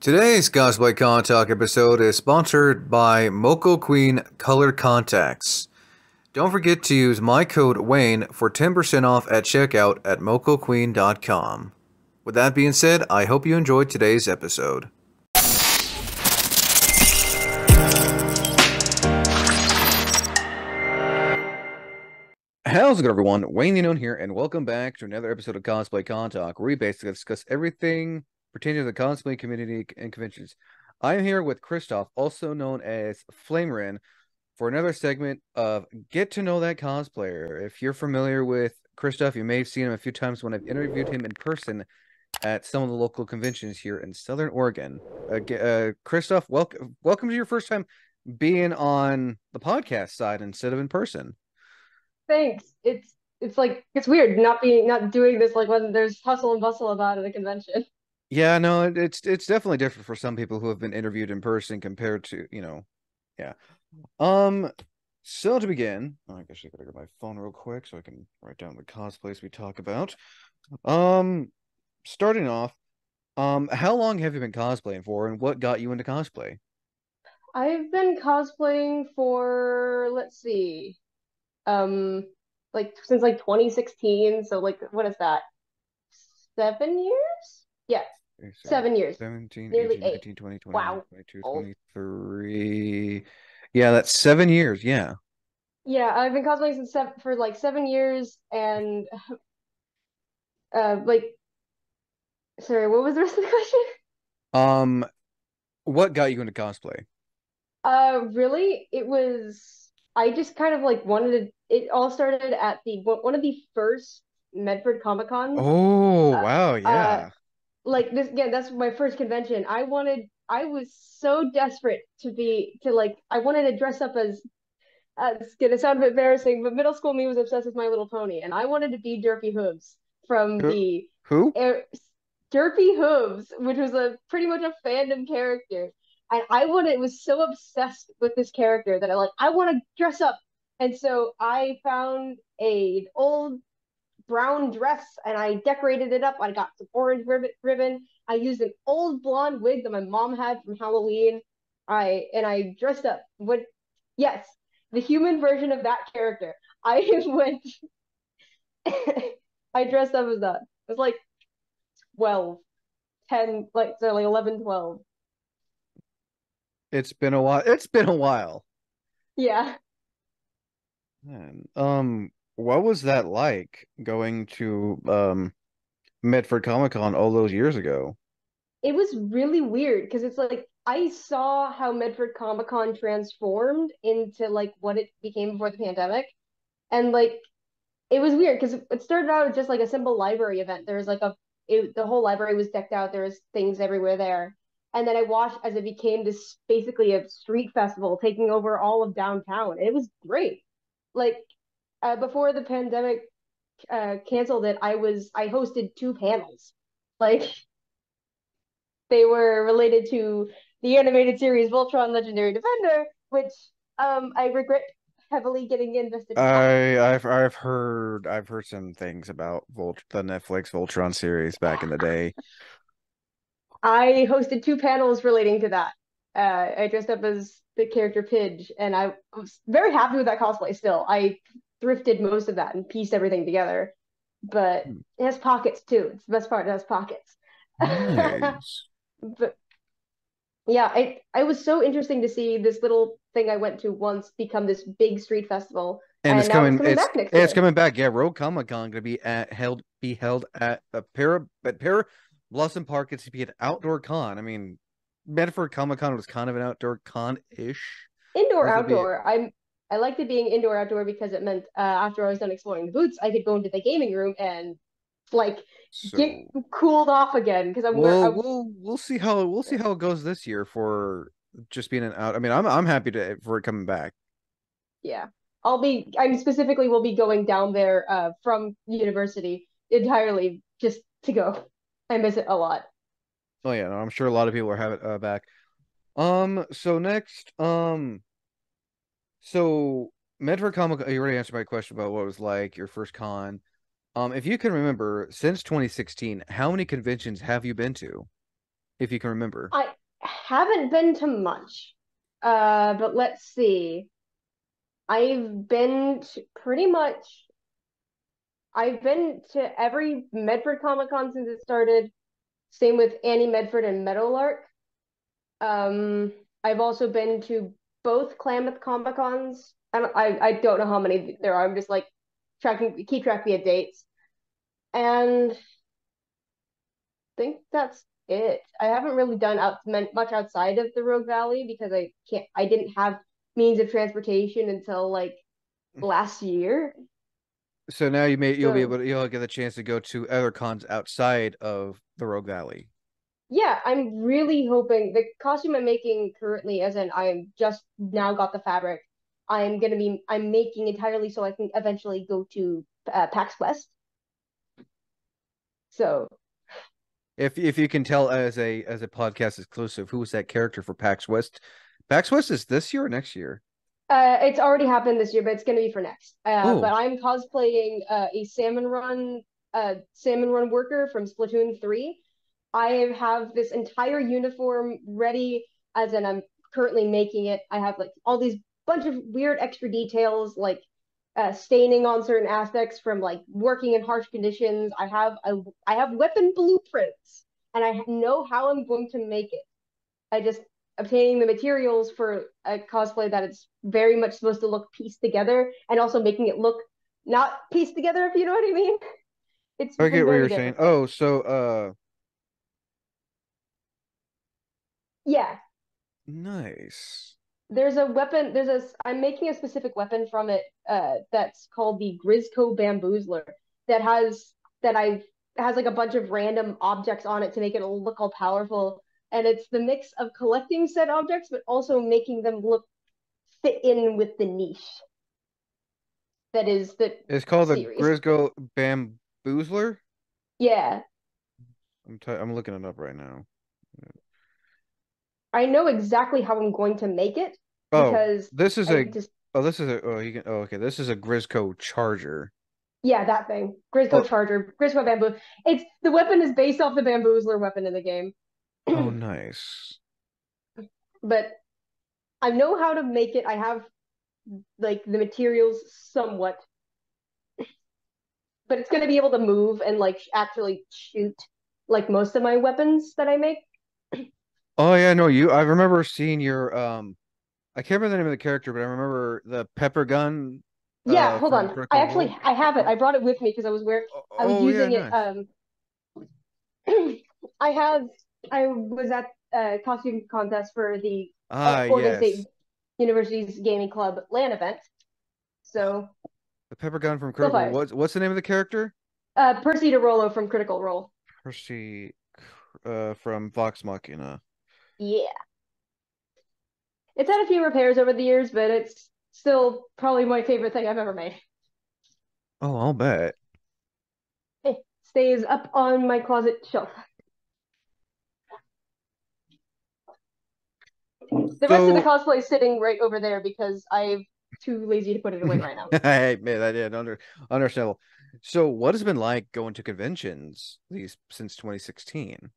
Today's Cosplay Con Talk episode is sponsored by Moco Queen Color Contacts. Don't forget to use my code Wayne for 10% off at checkout at mocoqueen.com. With that being said, I hope you enjoyed today's episode. How's it going, everyone? Wayne the Unknown here, and welcome back to another episode of Cosplay Con Talk, where we basically discuss everything pertaining to the cosplay community and conventions. I'm here with Christoph, also known as Flamryn, for another segment of Get to Know That Cosplayer. If you're familiar with Christoph, you may have seen him a few times when I've interviewed him in person at some of the local conventions here in Southern Oregon. Christoph, welcome to your first time being on the podcast side instead of in person. Thanks. It's like it's weird not doing this like when there's hustle and bustle about at a convention. Yeah, no, it's definitely different for some people who have been interviewed in person compared to, yeah. Um, so to begin, I guess I gotta get my phone real quick so I can write down the cosplays we talk about. Um, Starting off, how long have you been cosplaying for, and what got you into cosplay? I've been cosplaying for let's see, um, like since like 2016. So like what is that? 7 years? Yeah, Okay, so 7 years. 17, Nearly 18, eight. 19, 20, 21, Wow. 22, Old. 23. Yeah, that's 7 years. Yeah. Yeah, I've been cosplaying for like 7 years and like sorry, what was the rest of the question? Um, what got you into cosplay? Really, it was I just kind of like wanted to. It all started at the one of the first Medford Comic Cons. Oh, Uh, wow, uh, yeah. like this again, that's my first convention. I was so desperate to like, I wanted to dress up as. It's gonna sound a bit embarrassing, but middle school me was obsessed with My Little Pony, and I wanted to be Derpy Hooves from Who? the Who? Air, Derpy Hooves, which was a pretty much a fandom character. And I wanted was so obsessed with this character that I want to dress up. And so I found a old brown dress and I decorated it up. I got some orange ribbon. I used an old blonde wig that my mom had from Halloween. I dressed up. What? Yes, the human version of that character. I went. I dressed up as that. It was like 12, 10, like so like 11, 12. It's been a while. It's been a while. Yeah. Man, what was that like going to Medford Comic Con all those years ago? It was really weird because it's like I saw how Medford Comic Con transformed into like what it became before the pandemic. And like it was weird because it started out as just like a simple library event. There was like the whole library was decked out. There was things everywhere there. And then I watched as it became this basically a street festival taking over all of downtown. And it was great. Like before the pandemic canceled it, I hosted two panels. Like they were related to the animated series Voltron Legendary Defender, which I regret heavily getting invested in that. I've heard some things about the Netflix Voltron series back in the day. I hosted two panels relating to that. I dressed up as the character Pidge, and I was very happy with that cosplay still. I thrifted most of that and pieced everything together, but Hmm. it has pockets too. It's the best part, it has pockets. Nice. But yeah, I was so interesting to see this little thing I went to once become this big street festival, And and now it's coming back next it's year. coming back. Yeah, Rogue Comic Con gonna be held at Para Blossom Park. It's to be an outdoor con. I mean, Medford Comic Con was kind of an outdoor con-ish. Indoor, This will be outdoor. I liked it being indoor, outdoor because it meant after I was done exploring the boots, I could go into the gaming room and like get so. cooled off again because We'll I'm we'll we'll see how it goes this year for just being an out. I mean, I'm happy to for it coming back. yeah. I'm specifically will be going down there from university entirely just to go. I miss it a lot. Oh yeah, no, I'm sure a lot of people are having back. So next, so Medford Comic. You already answered my question about what it was like your first con. If you can remember, since 2016, how many conventions have you been to? if you can remember. I haven't been to much. But let's see. Pretty much I've been to every Medford Comic Con since it started. Same with Annie Medford and Meadowlark. Um, I've also been to both Klamath Comic Cons. I don't know how many there are. I'm just like keep track via dates. And I think that's it. I haven't really done much outside of the Rogue Valley because I didn't have means of transportation until like last year. So now you'll be So able to you'll get a chance to go to other cons outside of the Rogue Valley. yeah, I'm really hoping the costume I'm making currently, as in I am just now got the fabric. I'm making entirely so I can eventually go to PAX West. So If you can tell as a podcast exclusive, who was that character for PAX West? PAX West is this year or next year? it's already happened this year, but it's gonna be for next. But Oh, I'm cosplaying a Salmon Run worker from Splatoon 3. I have this entire uniform ready, as in I'm currently making it. I have like all these bunch of weird extra details, like staining on certain aspects from like working in harsh conditions. I have weapon blueprints, and I know how I'm going to make it. I just obtaining the materials for a cosplay that it's very much supposed to look pieced together, and also making it look not pieced together, if you know what I mean. It's I been get what very you're saying. difficult. Oh, so Yeah, nice. I'm making a specific weapon from it that's called the Grisco Bamboozler that has that I has like a bunch of random objects on it to make it look all powerful. And it's the mix of collecting said objects, but also making them look fit in with the niche that is the It's called the series. Grisgo Bamboozler. Yeah, I'm looking it up right now. I know exactly how I'm going to make it Oh, because this is I a just this is a okay, this is a Grisco Charger. yeah, that thing. Grisco Oh, Charger, Grisco Bamboo. It's the weapon is based off the Bamboozler weapon in the game. oh nice. But I know how to make it. I have like the materials somewhat, but it's going to be able to move and like actually shoot like most of my weapons that I make. Oh yeah, no, you I remember seeing your I can't remember the name of the character, but I remember the pepper gun Yeah, hold from on. Critical Role. I have it. Oh, I brought it with me because I was oh yeah, using it nice. I have I was at a costume contest for the Ah, Oregon State yes. University's gaming club LAN event. So The pepper gun from go Critical. fires. What's the name of the character? Percy DeRollo from Critical Role. Percy from Vox Machina. Yeah. It's had a few repairs over the years, but it's still probably my favorite thing I've ever made. Oh, I'll bet. It stays up on my closet shelf. The rest of the So cosplay is sitting right over there because I'm too lazy to put it away right now. I admit that yeah, understandable. So what has it been like going to conventions these since 2016?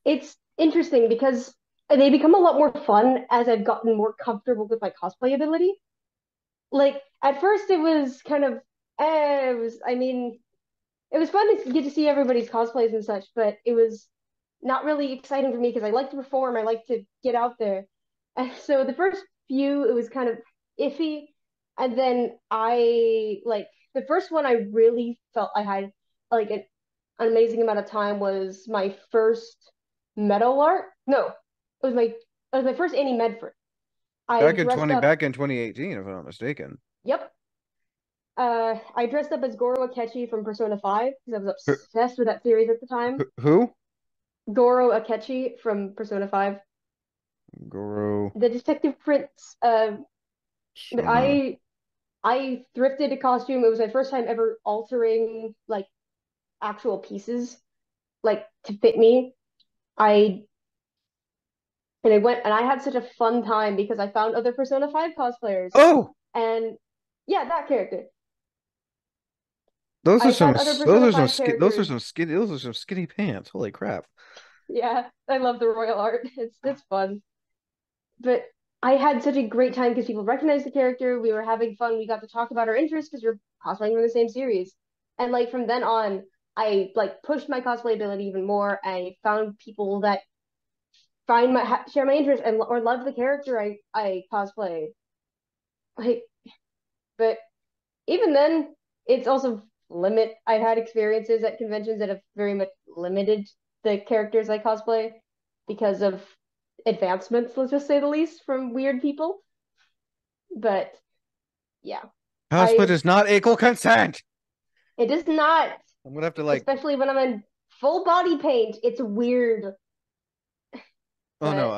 It's interesting because they become a lot more fun as I've gotten more comfortable with my cosplay ability. Like at first it was kind of it was I mean it was fun to get to see everybody's cosplays and such, but it was not really exciting for me because I like to perform, I like to get out there. And so the first few it was kind of iffy, and then I like the first one I really felt I had like an amazing amount of time was my first Metal Art. No, it was my first Annie Medford. I dressed up. Back in 2018, if I'm not mistaken. Yep. I dressed up as Goro Akechi from Persona 5 because I was Who, obsessed with that series at the time. who? Goro Akechi from Persona 5, Goro. the Detective Prince. But Oh no. I thrifted a costume. It was my first time ever altering like actual pieces like to fit me. I I went and I had such a fun time because I found other Persona 5 cosplayers. Oh, And yeah, that character. I found other Persona 5 those are characters. some skinny pants. Holy crap. Yeah, I love the royal art. It's fun. But I had such a great time because people recognized the character. We were having fun. We got to talk about our interests because we're cosplaying from the same series. And like from then on, I like pushed my cosplay ability even more. I found people that share my interest and or love the character I cosplay. Like, but even then, it's also limit. I've had experiences at conventions that have very much limited the characters I cosplay because of advancements, let's just say the least, from weird people. But yeah, Cosplay I does not equal consent. it is not, I'm gonna have to like, especially when I'm in full body paint. It's weird, oh no,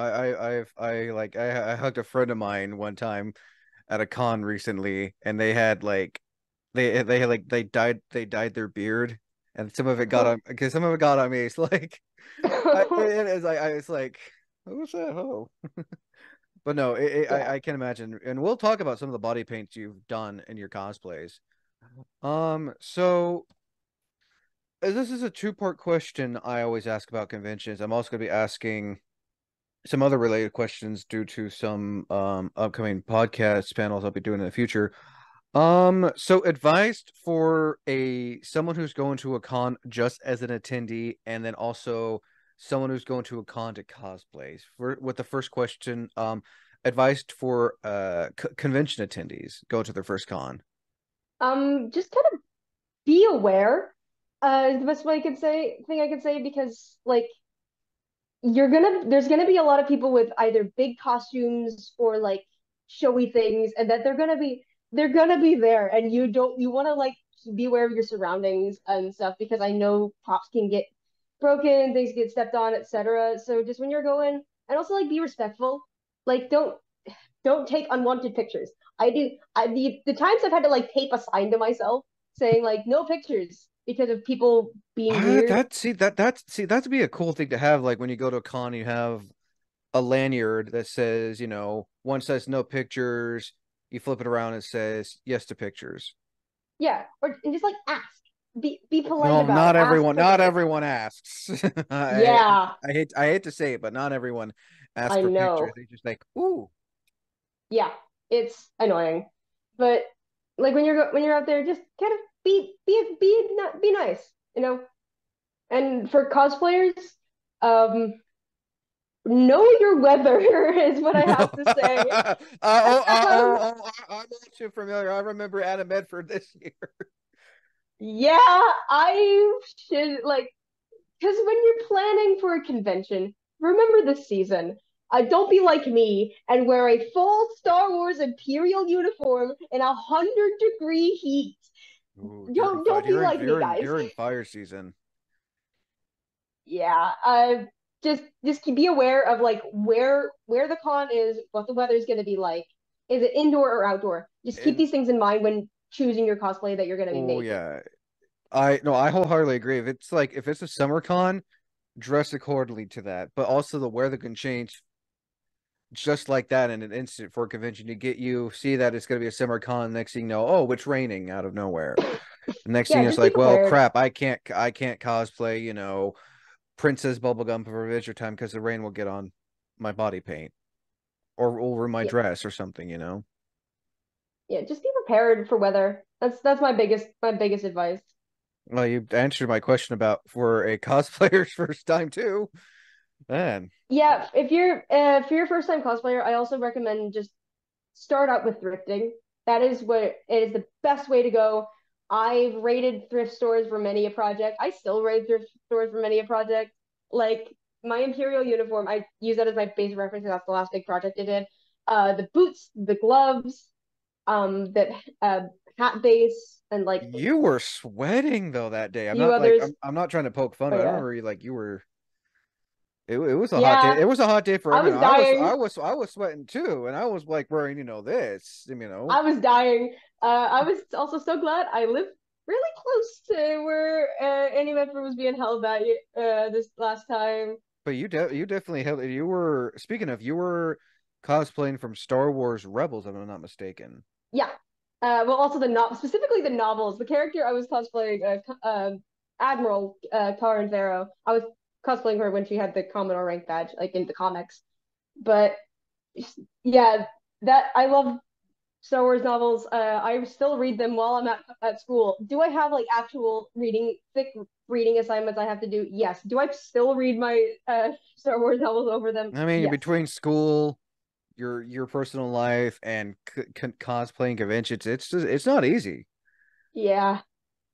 but I hugged a friend of mine one time at a con recently, and they had like they had like they dyed their beard, and some of it got on because some of it got on me. It's like I was like, who's that? Oh, but no, yeah. I can imagine, and we'll talk about some of the body paints you've done in your cosplays. So this is a two-part question I always ask about conventions. I'm also going to be asking some other related questions due to some upcoming podcast panels I'll be doing in the future. So advice for a someone who's going to a con just as an attendee, and then also someone who's going to a con to cosplays. For with the first question, advice for convention attendees go to their first con. Just kind of be aware. Is the best way I could say thing I could say because like there's gonna be a lot of people with either big costumes or like showy things, and that they're gonna be there, and you want to like be aware of your surroundings and stuff because I know props can get broken, things get stepped on, etc. So just when you're going, and also like be respectful, like don't take unwanted pictures. I do. The times I've had to like tape a sign to myself saying like no pictures because of people being weird. That'd be a cool thing to have. Like when you go to a con, you have a lanyard that says, one says no pictures. You flip it around, and it says yes to pictures. Yeah, or and just like ask. Be polite No, about it. not Ask everyone. for Not those. everyone asks. Yeah, I hate to say it, but not everyone asks I for pictures. know. They just like, ooh. Yeah, it's annoying, but like when you're out there, just kind of be nice, you know. And for cosplayers, um, know your weather is what I have to say. Um, I'm not too familiar. I remember Adam Medford this year. yeah, I should like because when you're planning for a convention, remember the season. Don't be like me and wear a full Star Wars Imperial uniform in 100-degree heat. Ooh, Don't be like me, guys. during fire season. Yeah, just be aware of like where the con is, what the weather's going to be like. Is it indoor or outdoor? Just keep And these things in mind when choosing your cosplay that you're going to be oh making. yeah, I wholeheartedly agree. If it's a summer con, dress accordingly to that. But also the weather can change just like that in an instant for a convention to get you see that it's going to be a summer con. Next thing you know, oh, it's raining out of nowhere. The next thing Yeah, is just be like, well, prepared. crap, I can't cosplay, Princess Bubblegum for Adventure Time because the rain will get on my body paint or over my Yeah, dress or something. yeah, just be prepared for weather. That's my biggest advice. Well, you answered my question about for a cosplayer's first time too. Man, Yeah, if you're a first time cosplayer, I also recommend just start out with thrifting. That is what it is the best way to go. I've rated thrift stores for many a project. I still rate thrift stores for many a project. Like my Imperial uniform, I use that as my base reference. That's the last big project I did. The boots, the gloves, that hat base, and like a you were sweating though that day. few others. I'm not trying to poke fun, Oh but I yeah, remember you were it was a hot day. yeah. It was a hot day for I was everyone. dying. I was sweating too, and I was like wearing, I was dying. I was also so glad I lived really close to where Annie Medford was being held that this last time. But you definitely held you were speaking of you were cosplaying from Star Wars Rebels, if I'm not mistaken. Yeah. Well, also specifically the novels. The character I was cosplaying, Admiral Karen Farrow. I was cosplaying her when she had the Commodore rank badge, like in the comics. But yeah, that I love Star Wars novels. I still read them while I'm at school. Do I have like actual thick reading assignments I have to do? Yes. Do I still read my Star Wars novels over them? I mean, Yes. between school, your personal life, and cosplaying conventions, it's not easy. Yeah.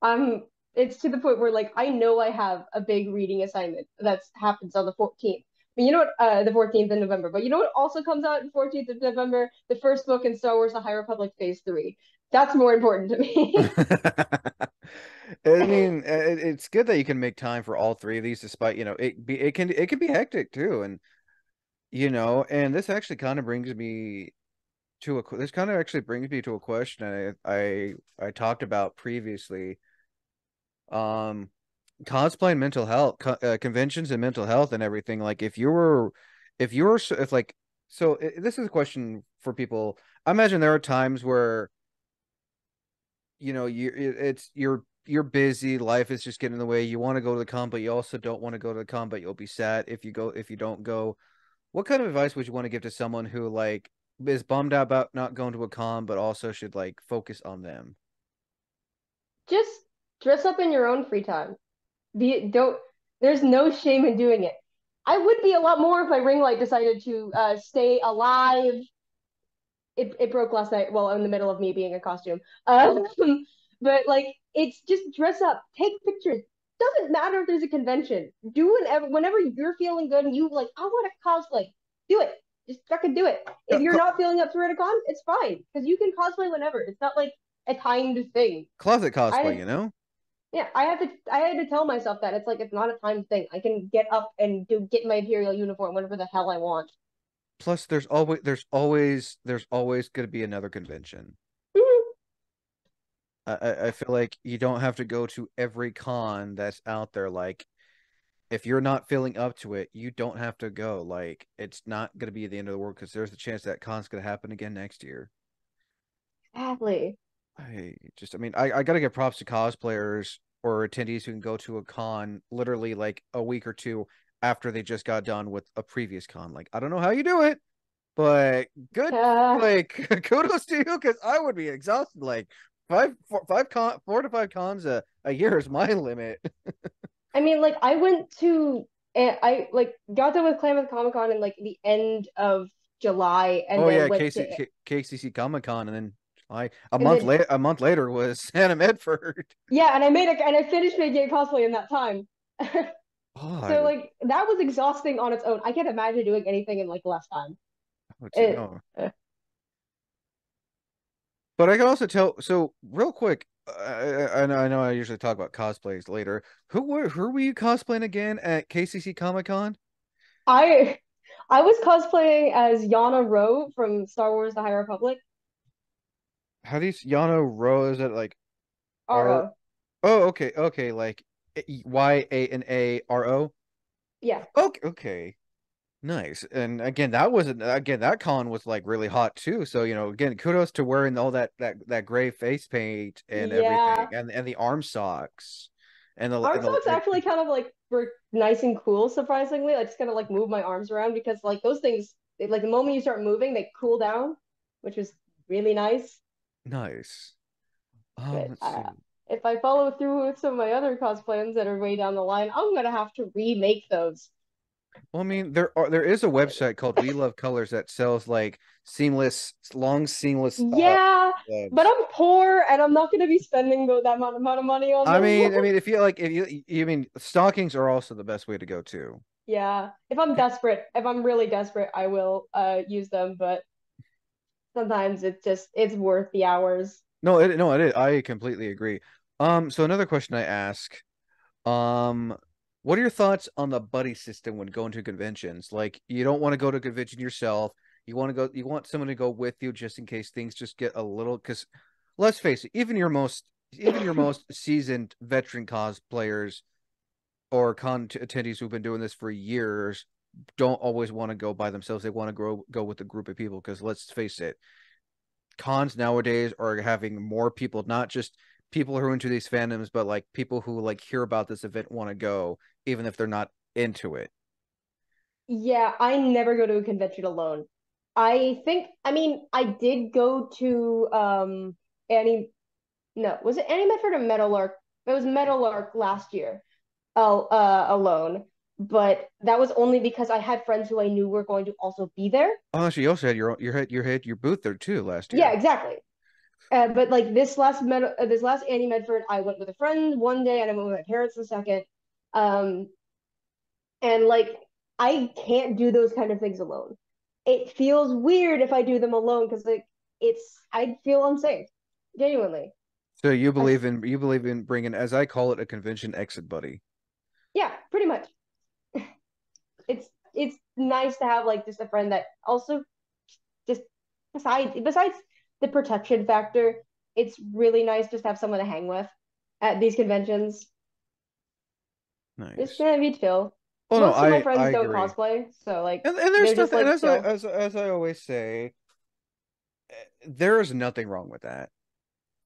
I'm it's to the point where like I know I have a big reading assignment that happens on the 14th. But you know what? The 14th of November. But you know what also comes out on the 14th of November? The first book in Star Wars: The High Republic Phase 3. That's more important to me. I mean, it's good that you can make time for all three of these, despite, it can be hectic too, and and this actually kind of brings me this kind of actually brings me to a question I talked about previously. Um, Cosplay and mental health, conventions and mental health and everything. Like, if you were, if like, so this is a question for people. I imagine there are times where you're busy, life is just getting in the way. You want to go to the con, but you also don't want to go to the con, but you'll be sad if you don't go. What kind of advice would you want to give to someone who like is bummed out about not going to a con, but also should like focus on them? Just dress up in your own free time. Be don't There's no shame in doing it. I would be a lot more if my ring light decided to stay alive. It broke last night while in the middle of me being a costume. But like it's just dress up, take pictures. Doesn't matter if there's a convention. Do whenever you're feeling good and you like, I want to cosplay. Do it. Just fucking do it. If you're not feeling up for it at a con, it's fine because you can cosplay whenever. It's not like a timed thing. Closet cosplay, I you know? Yeah, I had to tell myself that it's like it's not a timed thing. I can get up and get my Imperial uniform whenever the hell I want. Plus, there's always going to be another convention. I feel like you don't have to go to every con that's out there. Like, if you're not feeling up to it, you don't have to go. Like, it's not going to be the end of the world because there's a chance that con's going to happen again next year. Exactly. I mean, I got to give props to cosplayers or attendees who can go to a con literally like a week or two after they just got done with a previous con. Like, I don't know how you do it, but good, Uh, like, kudos to you because I would be exhausted. Like, 4 to 5 cons a year is my limit. I mean, like I like got done with Klamath Comic Con in like the end of July, and Oh then yeah, went to KCC Comic Con, and then and then a month later was Santa Medford. yeah, and I finished making a cosplay in that time. Oh, So like that was exhausting on its own. I can't imagine doing anything in like less time. would say It, no. But I can also tell. So real quick, I know I usually talk about cosplays later. Who were you cosplaying again at KCC Comic Con? I I was cosplaying as Yana Ro from Star Wars: The High Republic. How do you Yano Ro? Is it like R? Ro. Oh, okay, like YANARO. Yeah. Okay, nice. And again, that con was like really hot too. So again, kudos to wearing all that gray face paint and everything, Yeah. and the arm socks, Arm and socks actually kind of like were nice and cool, surprisingly. I just kind of like move my arms around because like those things, like the moment you start moving, they cool down, which was really nice. nice. But Let's see. if I follow through with some of my other cosplays that are way down the line, I'm gonna have to remake those. Well, I mean, there is a website called We Love Colors that sells like long seamless Yeah, but gloves. I'm poor and I'm not gonna be spending that amount of money on them. I mean, if you mean stockings are also the best way to go too. Yeah, if I'm really desperate, I will use them, but sometimes it's worth the hours. No, it is. I completely agree. So another question I ask, um, what are your thoughts on the buddy system when going to conventions? Like, you don't want to go to a convention yourself. You want someone to go with you just in case things just get a little, because let's face it, even your most seasoned veteran cosplayers or attendees who've been doing this for years don't always want to go by themselves. They want to go with a group of people because let's face it, cons nowadays are having more people, not just people who are into these fandoms, but like people who like hear about this event want to go, even if they're not into it. Yeah, I never go to a convention alone. I mean, I did go to Annie no, was it Annie Medford or Meadowlark? It was Meadowlark last year, alone. But that was only because I had friends who I knew were going to also be there. Oh, so you also had your booth there too last Yeah, year. exactly. But like this last Annie Medford, I went with a friend one day and I went with my parents the second. Um, and like I can't do those kind of things alone. It feels weird if I do them alone because like I'd feel unsafe, genuinely. So I you believe in bringing, as I call it, a convention exit buddy. Yeah, pretty much. It's nice to have like just a friend that also just besides the protection factor, it's really nice just to have someone to hang with at these conventions. Just Nice. gonna be chill. Oh no, Most of my I friends don't agree. cosplay, so like And they're there's just nothing, and like chill. as I always say, there is nothing wrong with that.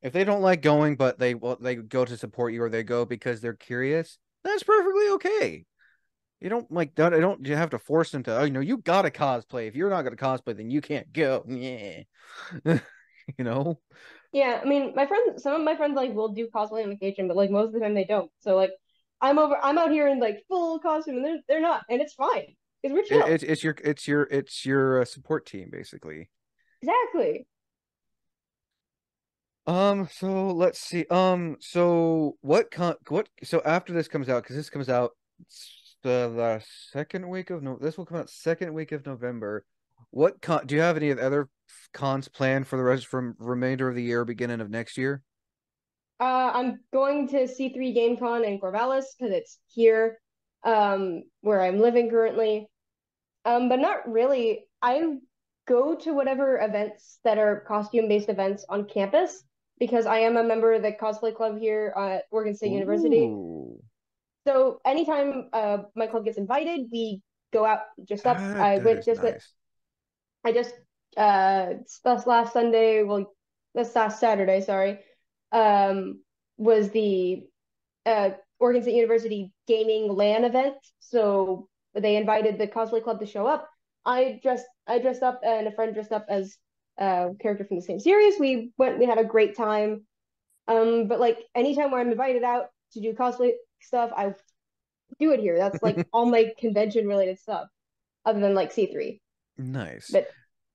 If they don't like going, but they go to support you or they go because they're curious, that's perfectly okay. You don't like that. I don't. You have to force them to. Oh, you gotta cosplay. If you're not gonna cosplay, then you can't go. Yeah, you know. Yeah, I mean, some of my friends like will do cosplay on occasion, but like most of the time they don't. So like, I'm out here in like full costume, and they're not, and it's fine because we're chill. It's your support team basically. Exactly. So let's see. So so after this comes out, because this comes out the second week of no, this will come out second week of November. Do you have any other cons planned for the rest from remainder of the year, beginning of next year? I'm going to C3 GameCon in Corvallis because it's here, where I'm living currently. But not really. I go to whatever events that are costume-based events on campus because I am a member of the cosplay club here at Oregon State University. Ooh, So anytime my club gets invited, we go out dressed up. that is nice. I just this last Sunday, well, this last Saturday, sorry, was the uh, Oregon State University gaming LAN event. So they invited the cosplay club to show up. I dressed up, and a friend dressed up as a character from the same series. We had a great time. But like anytime where I'm invited out to do cosplay stuff, I do it here. That's like all my convention related stuff, other than like C3. Nice. But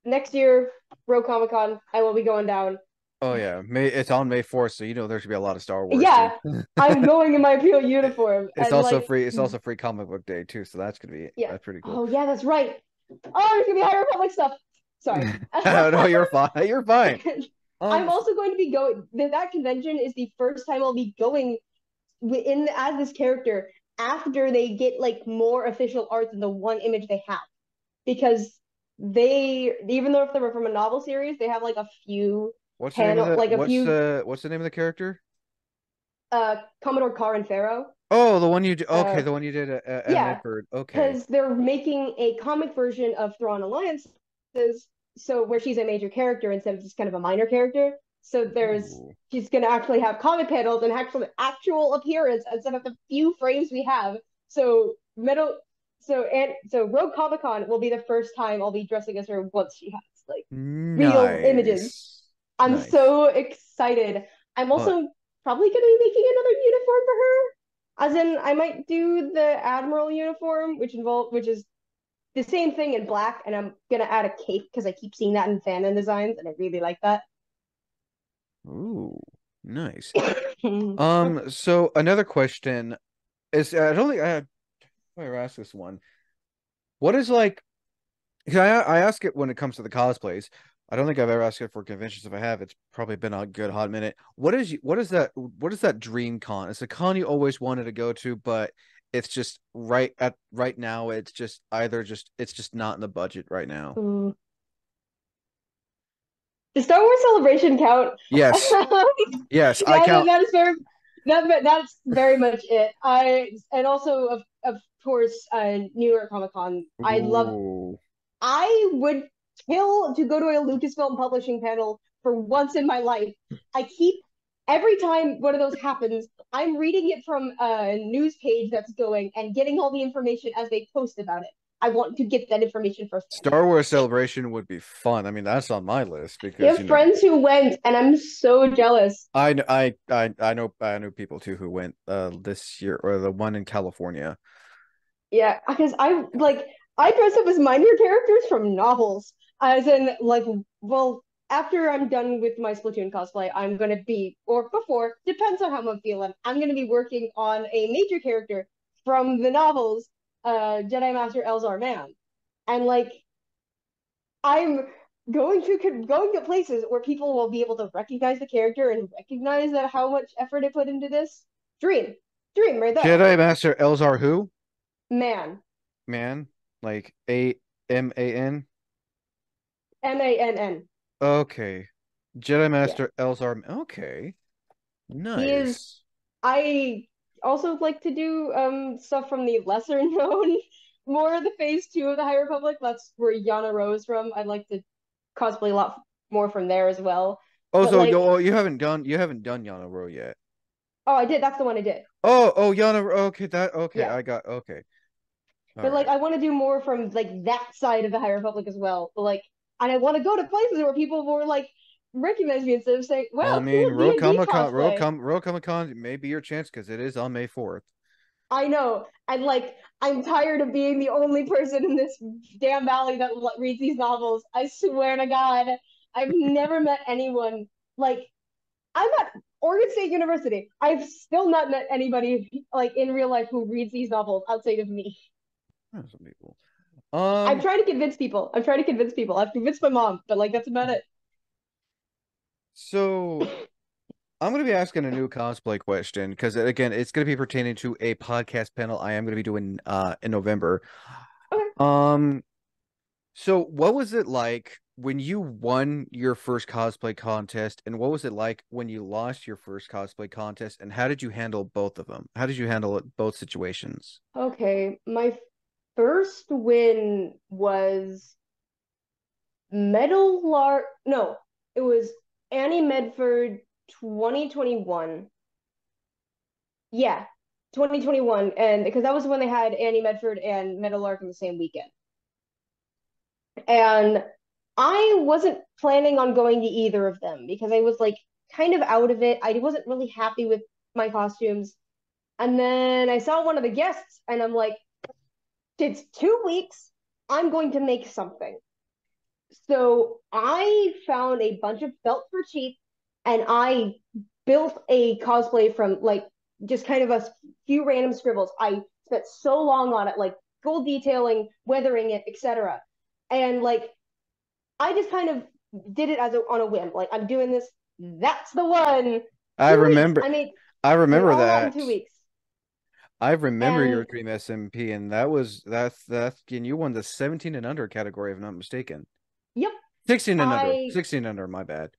next year, Bro Comic Con, I will be going down. Oh yeah, it's on May 4th, so there should be a lot of Star Wars too. Yeah, I'm going in my real uniform, and like, It's also free comic book day too, so yeah. that's pretty cool. Oh yeah, that's right. Oh, there's gonna be High Republic stuff. Sorry. No, you're fine. You're fine. I'm So, also going to be going. That convention is the first time I'll be going in as this character after they get like more official art than the one image they have, because they, even though if they were from a novel series, they have like a few what's the name of the character? Commodore Karin Farrow. Oh, the one you did. Okay, Uh, the one you did at yeah, Medford. Okay. because they're making a comic version of Thrawn Alliances, so where she's a major character instead of just kind of a minor character. So Ooh. she's gonna actually have comic panels and actual appearance instead of the few frames we have. So middle so Rogue Comic Con will be the first time I'll be dressing as her once she has like real images. Nice. I'm Nice. so excited. I'm Uh, also probably gonna be making another uniform for her. As in, I might do the Admiral uniform, which is the same thing in black, and I'm gonna add a cape because I keep seeing that in fan designs, and I really like that. ooh, nice. Okay. So another question is, I don't think I've ever asked this one. What is like, 'cause I ask it when it comes to the cosplays. I don't think I've ever asked it for conventions. If I have, it's probably been a good hot minute. What is that dream con? It's a con you always wanted to go to, but it's just right now, it's just not in the budget right now. Ooh. The Star Wars Celebration count. Yes. Yes, I count. That is very that's very much it. I and also of course New York Comic Con. Ooh. I would kill to go to a Lucasfilm publishing panel for once in my life. I keep every time one of those happens, I'm reading it from a news page that's going and getting all the information as they post about it. I want to get that information firsthand. Star Wars Celebration would be fun. I mean, that's on my list You because, have friends who went, and I'm so jealous. I know people too who went this year or the one in California. Yeah, because I dress up as minor characters from novels. As in, like, well, after I'm done with my Splatoon cosplay, I'm gonna be, or before, depends on how I'm feeling. I'm gonna be working on a major character from the novels, Jedi Master Elzar Mann, and like I'm going to places where people will be able to recognize the character and recognize that how much effort I put into this. Dream, dream right there, Jedi Master Elzar who? man. Man, like AMAN. Mann. Okay. Jedi Yeah. Master Elzar. Okay. He is. Nice. I also like to do stuff from the lesser known, more of the phase two of the High Republic. That's where Yana Rose from. I'd like to cosplay a lot more from there as well. Oh, But so like, you haven't done Yana Ro yet. oh, I did. That's the one I did. Oh, Yana Ro. Okay, Yeah. I got okay. All But like, right. I want to do more from like that side of the High Republic as well. But like, and I want to go to places where people will like recognize me instead of saying, I "Wow, mean, cool D&D cosplay." Road Comic Con may be your chance because it is on May 4th. I know. And like, I'm tired of being the only person in this damn valley that reads these novels. I swear to God, I've never met anyone. Like, I'm at Oregon State University. I've still not met anybody like in real life who reads these novels outside of me. Oh, some people. I'm Um, trying to convince people. I'm trying to convince people. I've convinced my mom, but like that's about it. so I'm going to be asking a new cosplay question because again, it's going to be pertaining to a podcast panel I am going to be doing in November. Okay. Um, so what was it like when you won your first cosplay contest, and what was it like when you lost your first cosplay contest, and how did you handle both of them? How did you handle it, both situations? Okay. My first win was Metal Lark. No, it was Annie Medford 2021. Yeah, 2021. And because that was when they had Annie Medford and Metal Lark in the same weekend. And I wasn't planning on going to either of them because I was like kind of out of it. I wasn't really happy with my costumes. And then I saw one of the guests and I'm like, it's 2 weeks. I'm going to make something. So I found a bunch of felt for cheap and I built a cosplay from like just kind of a few random scribbles. I spent so long on it, like gold detailing, weathering it, etc. And like I just kind of did it as on a whim. Like I'm doing this. That's the one. I 2 weeks. remember, I made all that in that. 2 weeks. I remember your And Dream SMP, and that's and you won the 17 and under category, if I'm not mistaken. yep, 16 and under, I 16 under, my bad.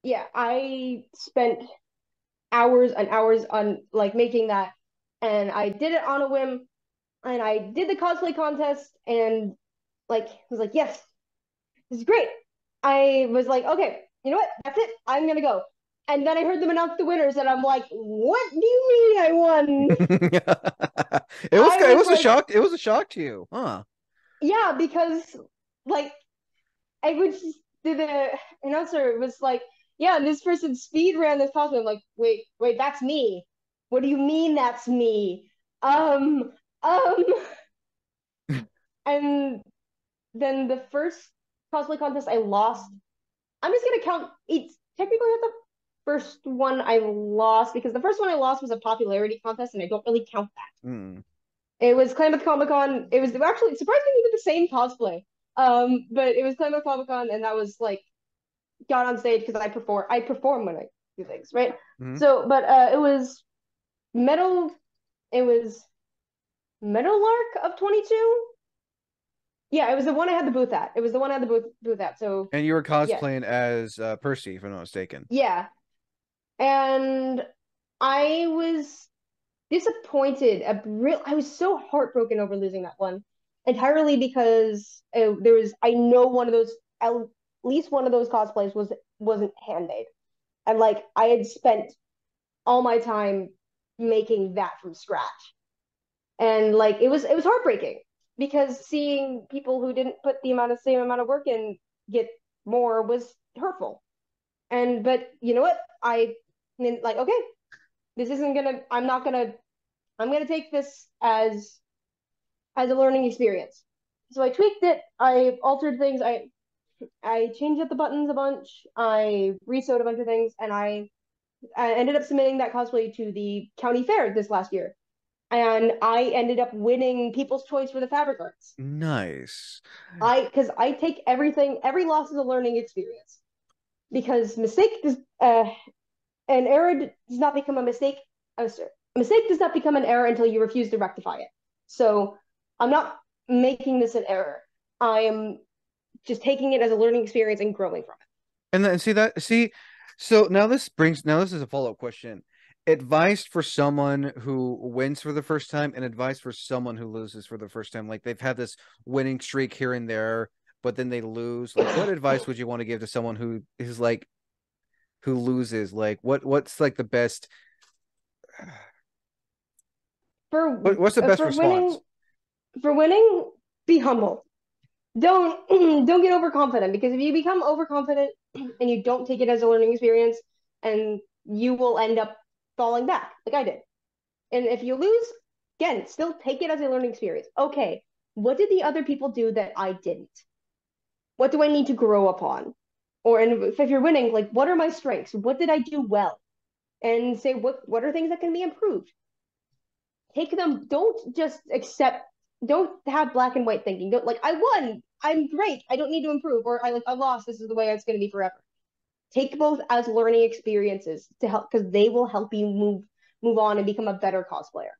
yeah, I spent hours and hours on like making that, and I did it on a whim. And I did the cosplay contest, and like was like, yes, this is great. I was like, okay, you know what? That's it. I'm gonna go. And then I heard them announce the winners, and I'm like, what do you mean I won? I It was was a like, shock. It was a shock to you, huh? yeah, because like I would just the announcer was like, yeah, this person speed ran this cosplay. I'm like, wait, that's me. What do you mean that's me? Um, um, and then the first cosplay contest I lost. I'm just gonna count. It's technically not the first one I lost because the first one I lost was a popularity contest, and I don't really count that. Hmm. It was Klamath Comic Con. It was actually surprisingly we did the same cosplay. But it was Klamath Comic Con, and that was like got on stage because I perform. I perform when I do things, right? Hmm. So, but it was metal. It was Metal Lark of 22. Yeah, it was the one I had the booth at. It was the one I had the booth at. So And you were yeah, cosplaying as Percy, if I'm not mistaken. yeah. And I was disappointed. I was so heartbroken over losing that one, entirely because there was. I know one of those, at least one of those cosplays wasn't handmade. And like I had spent all my time making that from scratch. And like it was heartbreaking because seeing people who didn't put the same amount of work in get more was hurtful. And but you know what? Like okay, this isn't gonna I'm not gonna I'm gonna take this as a learning experience. So I tweaked it, I altered things, I changed up the buttons a bunch, I resewed a bunch of things, and I ended up submitting that cosplay to the county fair this last year. And I ended up winning People's Choice for the fabric arts. Nice. Because I take every loss is a learning experience. Because an error does not become a mistake. Oh, sorry. A mistake does not become an error until you refuse to rectify it. So I'm not making this an error. I am just taking it as a learning experience and growing from it. And then see, so now this is a follow-up question. Advice for someone who wins for the first time and advice for someone who loses for the first time. Like they've had this winning streak here and there, but then they lose. Like what advice would you want to give to someone who is like who loses? Like what's like the best For what's the best for winning response? for winning, be humble. Don't don't get overconfident because if you become overconfident and you don't take it as a learning experience, and you will end up falling back like I did. And if you lose, again, still take it as a learning experience. Okay, what did the other people do that I didn't? What do I need to grow upon? Or and if you're winning, like what are my strengths? What did I do well? And say what are things that can be improved? Take them. Don't just accept. Don't have black and white thinking. Don't like I won. I'm great. I don't need to improve. Or I lost. This is the way it's going to be forever. Take both as learning experiences to help because they will help you move on and become a better cosplayer.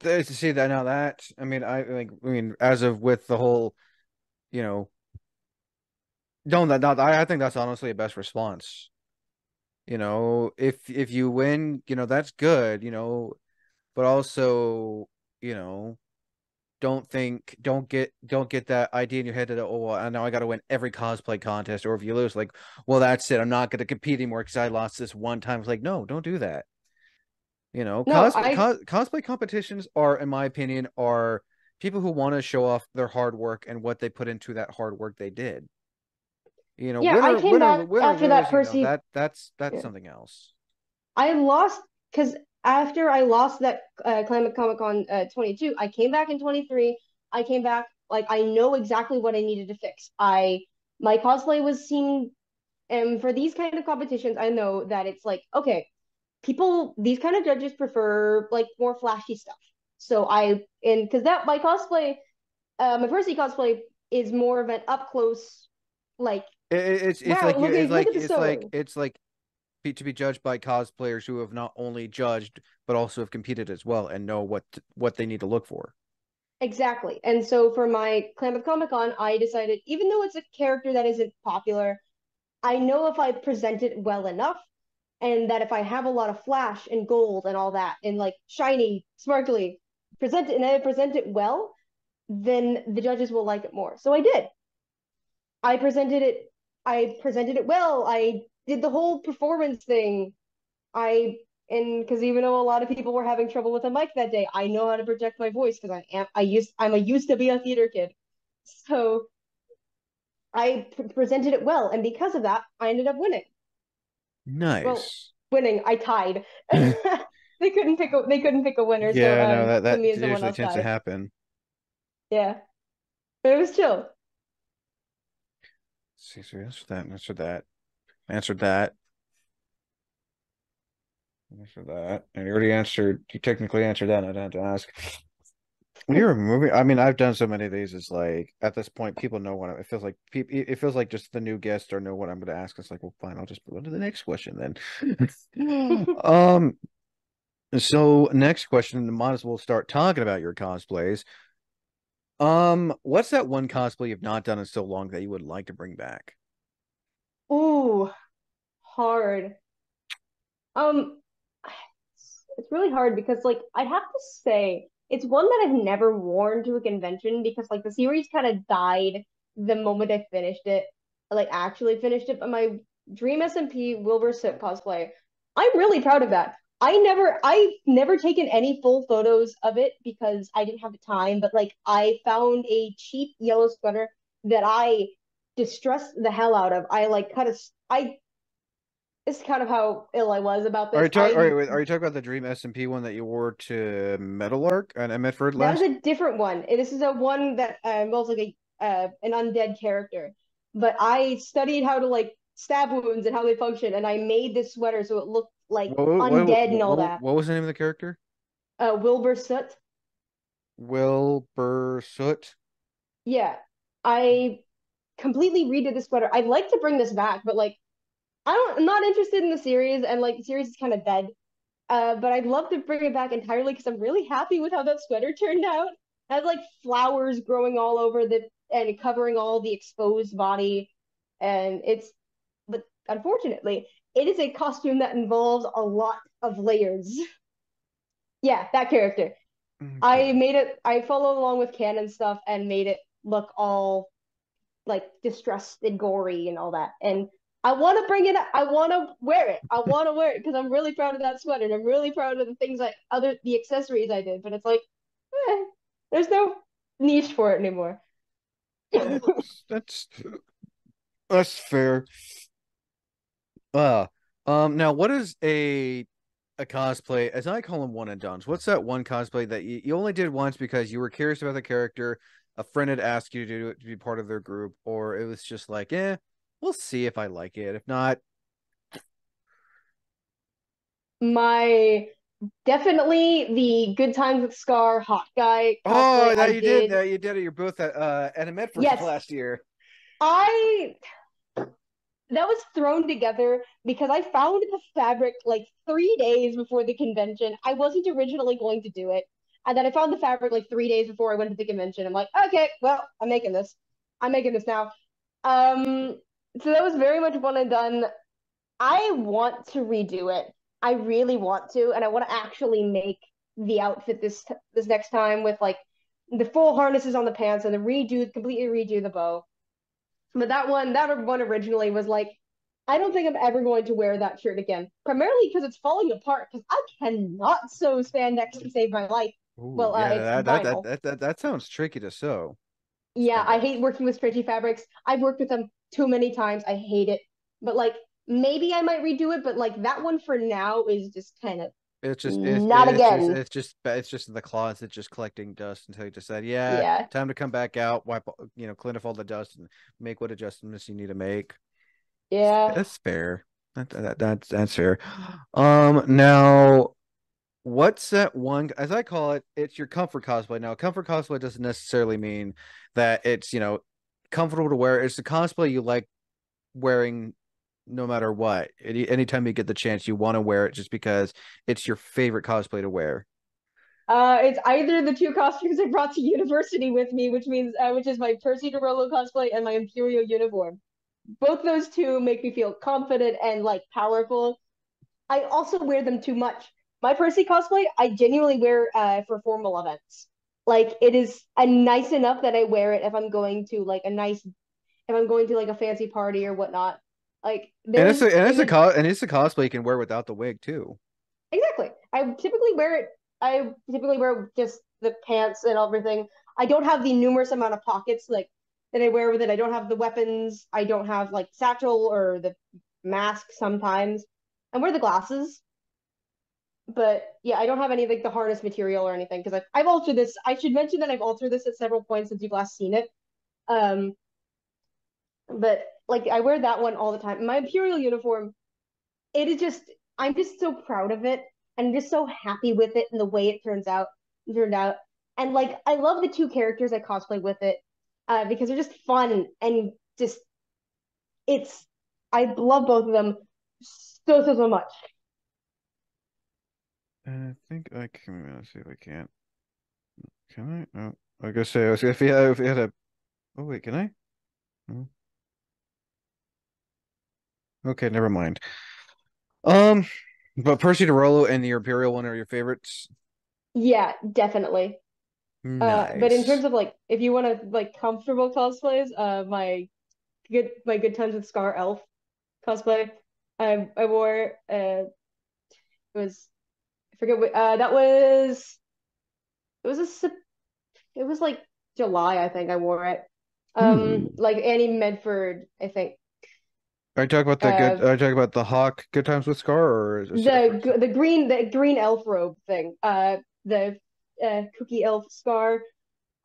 To see that now that I mean as of with the whole, you know, no, that not I think that's honestly a best response. You know, if you win, you know, that's good, you know, but also, you know, don't get that idea in your head that oh well, I know I got to win every cosplay contest, or if you lose, like, well, that's it. I'm not going to compete anymore because I lost this one time. It's like, no, don't do that. You know, No, I cosplay competitions are, in my opinion, are people who want to show off their hard work and what they put into that hard work they did. You know, yeah, I came back win or after that lose, you first know, year. that's Yeah. something else. I lost because after I lost that Climate Comic Con 22, I came back in 23. I came back like I know exactly what I needed to fix. I My cosplay was seen, and for these kind of competitions, I know that it's like okay, people these kind of judges prefer like more flashy stuff. So and because that my first cosplay is more of an up close like It's wow like look at the stone. it's like to be judged by cosplayers who have not only judged but also have competed as well and know what they need to look for. Exactly. And so for my Klamath Comic Con, I decided, even though it's a character that isn't popular, I know if I present it well enough, and that if I have a lot of flash and gold and all that, and like shiny, sparkly, present it, and I present it well, then the judges will like it more. So I did. I presented it. I presented it well. I did the whole performance thing. I and because even though a lot of people were having trouble with the mic that day, I know how to project my voice because I'm a used to be a theater kid. So presented it well, and because of that, I ended up winning. Well, Nice. winning, I tied. They couldn't pick a winner, so Yeah, no, so that me and someone usually else tends to tied. happen. Yeah, but it was chill. See, so answer that, answered that, answer that, and you already answered. You technically answered that. I didn't have to ask. When you're a movie, I mean, I've done so many of these. It's like at this point, people know what it feels like. It feels like just the new guests or know what I'm going to ask. It's like, well, fine, I'll just go to the next question then. So next question, might as well start talking about your cosplays. What's that one cosplay you've not done in so long that you would like to bring back? Ooh, hard. Um, it's really hard because like I'd have to say it's one that I've never worn to a convention because like the series kind of died the moment I finished it. Like actually finished it, but Dream SMP Wilbur Soot cosplay. I'm really proud of that. I've never taken any full photos of it because I didn't have the time, but like I found a cheap yellow sweater that I distressed the hell out of. I like cut a, I, it's kind of how ill I was about this. Are you talking about the Dream SMP one that you wore to Metal Arc and Medford That was last? a different one. This is a one that involves like an undead character. But I studied how to like stab wounds and how they function, and I made this sweater so it looked like undead and all that. What was the name of the character? Wilbur Soot. Wilbur Soot. Yeah, I completely redid the sweater. I'd like to bring this back, but like I'm not interested in the series, and like the series is kind of dead. But I'd love to bring it back entirely because I'm really happy with how that sweater turned out. It has like flowers growing all over the and covering all the exposed body, and but unfortunately, it is a costume that involves a lot of layers. Yeah, that character. I Okay. made it. I followed along with canon stuff and made it look all like distressed and gory and all that. And I want to bring it up. I want to wear it. I want to wear it because I'm really proud of that sweater and I'm really proud of the things like the accessories I did. But it's like, eh, there's no niche for it anymore. That's that's fair. Uh, now what is a cosplay, as I call them one and dones? What's that one cosplay that you only did once because you were curious about the character, a friend had asked you to do it to be part of their group, or it was just like, we'll see if I like it. If not, My definitely the Good Times with Scar hot guy cosplay oh, I did. that you did it. You're both at a Medford Yes, last year. I that was thrown together because I found the fabric like 3 days before the convention. I wasn't originally going to do it. And then I found the fabric like 3 days before I went to the convention. I'm like, okay, well, I'm making this. I'm making this now. Um, so that was very much one and done. I want to redo it. I really want to, and I want to actually make the outfit this next time with like the full harnesses on the pants and the completely redo the bow. But that one originally was like, I don't think I'm ever going to wear that shirt again. Primarily because it's falling apart. Because I cannot sew spandex to save my life. Ooh, Well, yeah, it's vinyl. that sounds tricky to sew. Yeah, I Spandex. hate working with stretchy fabrics. I've worked with them too many times. I hate it. But like maybe I might redo it. But like that one for now is just kind of not again. It's just in the closet, just collecting dust until you decide, yeah, Yeah, time to come back out, clean off all the dust and make what adjustments you need to make. yeah. That's fair. That's fair. Now what's that one, as I call it, it's your comfort cosplay. Now, comfort cosplay doesn't necessarily mean that it's, comfortable to wear. It's the cosplay you like wearing no matter what. Anytime you get the chance, you want to wear it just because it's your favorite cosplay to wear. It's either the two costumes I brought to university with me, which is my Percy DeRollo cosplay and my Imperial uniform. Both those two make me feel confident and like powerful. I also wear them too much. My Percy cosplay, I genuinely wear for formal events. Like it is nice enough that I wear it if I'm going to like if I'm going to like a fancy party or whatnot. Like there's image And it's a cosplay you can wear without the wig too. exactly. I typically wear just the pants and everything. I don't have the numerous amount of pockets like that I wear with it. I don't have the weapons. I don't have like satchel or the mask sometimes. I wear the glasses, but yeah, I don't have any like the harness material or anything because I've altered this. I should mention that I've altered this at several points since you've last seen it. Um, but like I wear that one all the time. My Imperial uniform, it is just I'm just so proud of it and I'm just so happy with it and the way it turned out. And like I love the two characters I cosplay with it because they're just fun and just it's I love both of them so much. I think I can. Let's see if I can. Can I? No. I was gonna say, if you had a. Oh wait, can I? No. Okay, never mind. Um, but Percy DeRollo and the Imperial one are your favorites. Yeah, definitely. But in Nice. terms of like if you want to like comfortable cosplays, my good times with Scar Elf. cosplay. I wore it was I forget what that was it was it was like July, I think I wore it. Ooh. Like Annie Medford, I think. Are you talking about the good? Uh, Are you talking about the Hawk Good Times with Scar, or is it a different? the green elf robe thing. The cookie elf scar.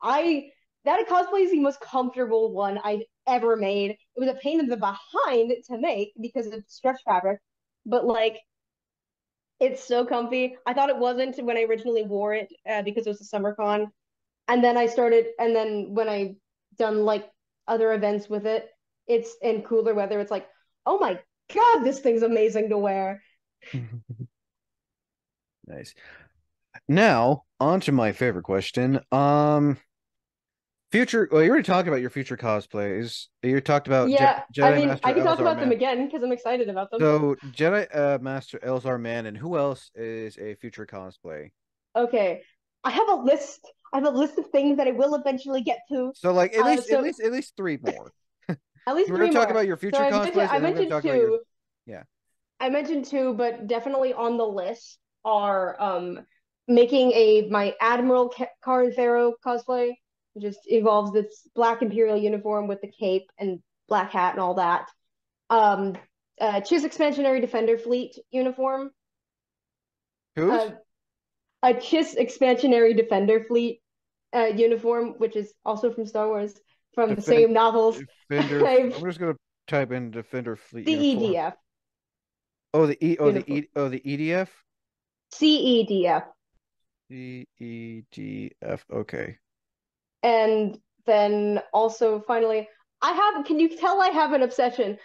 I that cosplay is the most comfortable one I've ever made. It was a pain in the behind to make because of stretch fabric, but like it's so comfy. I thought it wasn't when I originally wore it because it was a summer con, and then and then when I done like other events with it, it's in cooler weather. It's like, oh my god, this thing's amazing to wear. Nice. Now, on to my favorite question. Future. Well, you already talked about your future cosplays. You talked about Yeah, I Jedi mean, I Master can talk Elzar about them Man. again because I'm excited about them. So Jedi Master Elzar Man, and who else is a future cosplay? Okay, I have a list. I have a list of things that I will eventually get to. So like So at least three more. at least We're gonna three talk more. about your So future cosplays, I and then we're gonna mentioned talk about your two. yeah. I mentioned two, but definitely on the list are making a my Admiral Karin Farrow cosplay, which just involves this black Imperial uniform with the cape and black hat and all that. Um, Chiss Expansionary Defender Fleet uniform. Uh, Who's? a Chiss Expansionary Defender Fleet uniform, which is also from Star Wars, from the Defend same novels. Defender. I've I'm just gonna type in Defender Fleet uniform. CEDF uniform. Oh the EDF. CEDF. CEDF. Okay. And then also finally, can you tell I have an obsession?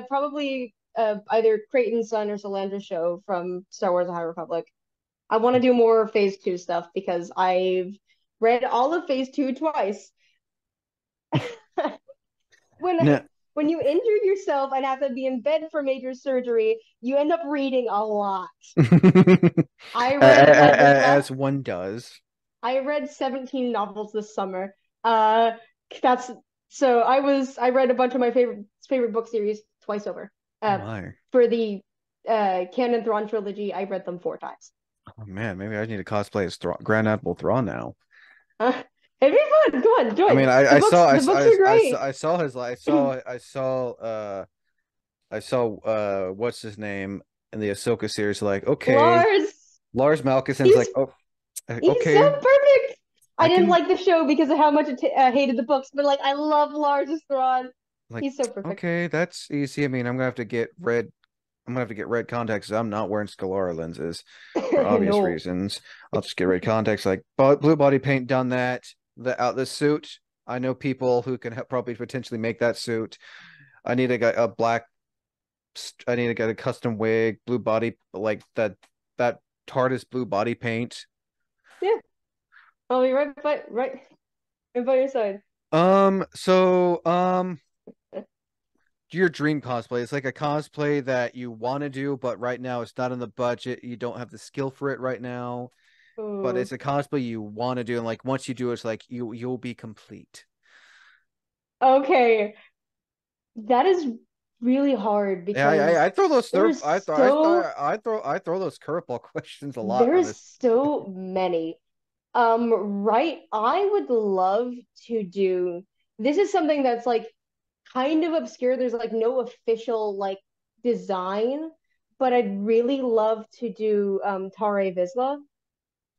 Probably either Creighton's son or Solandra's show from Star Wars: The High Republic. I want to do more Phase 2 stuff because I've read all of Phase 2 twice. when No. when you injure yourself and have to be in bed for major surgery, you end up reading a lot. I read like this last As one does. I read 17 novels this summer. That's so I read a bunch of my favorite book series twice over. Oh Uh, my. for the Canon Thrawn trilogy, I read them four times. Oh man, maybe I need to cosplay as Grand Admiral Thrawn now. Uh, it'd be fun. Come on, I join. mean, The books are great. I saw his I saw what's his name in the Ahsoka series. Like, okay, Lars, Lars Malkison's he's like, oh, he's so okay, perfect. I I didn't can like the show because of how much I hated the books, but like I love Lars as Thrawn. like, He's so perfect. okay, that's easy. I mean, I'm gonna have to get red. I'm gonna have to get red contacts. 'Cause I'm not wearing Scalara lenses for obvious No. reasons. I'll just get red contacts. Like, blue body paint done that. The suit. I know people who can probably potentially make that suit. I need a black. I need to get a custom wig, blue body, like that TARDIS blue body paint. Yeah, I'll be right by your side. So your dream cosplay. It's like a cosplay that you want to do, but right now it's not in the budget. You don't have the skill for it right now, but Ooh. it's a cosplay you want to do, and like once you do, it's like you'll be complete. Okay, that is really hard Yeah, because I throw those there's so I throw those curveball questions a lot on there's this. so many. Right, I would love to do this is something that's like kind of obscure. There's like no official like design, but I'd really love to do Tare Vizsla,